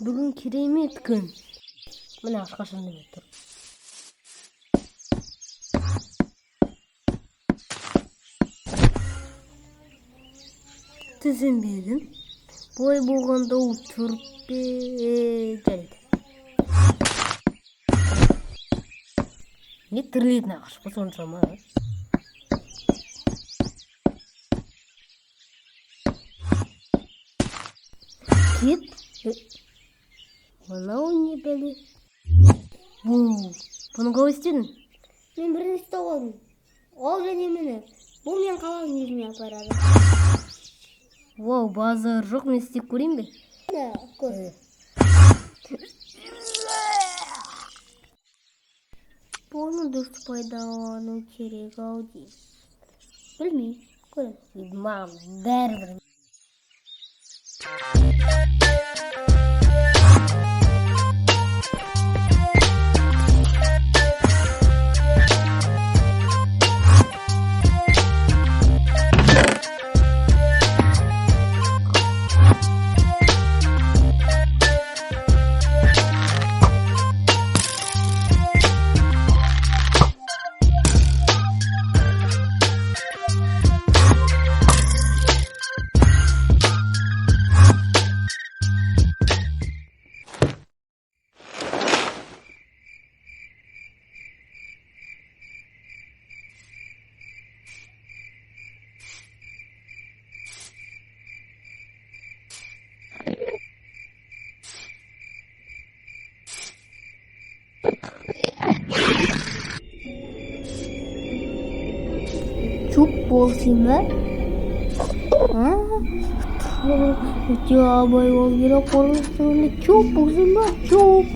Бүгін керемет күн. Мына ашқашан деп тұр. Түсінбедім. Бой болғанда отырып жарайды. Не тірлетін ағаш бұл соншама? Кет. Мынау не бәле? Бұны қалай істедің? Мен бірінші тоғылдым. Ол және мені. Бұл мен қаланың өзіме апарады. Базар жоқ, мен істеп көрейін бе? Да, көр. Бұны дұрыс пайдалану керек-ау деймін. Білмеймін, көрем. Маған бәрібір. Çok bolsun be. Coba yol kira konusunda çok bolsun be. Çok.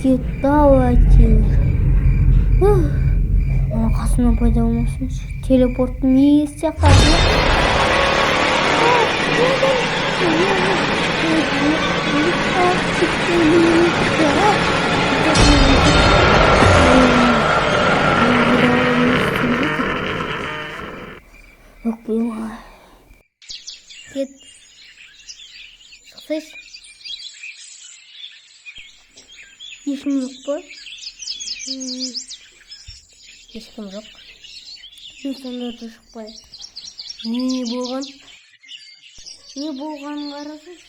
Kita wajib. Ana қасымнан пайда болмасыншы. Телепорттың иесі сияқты. Кет. Шықсайшы. Ешкім жоқ па? Ешкім жоқ. Мен сонда да шықпай. Не болған? Не болғанын қарасайшы.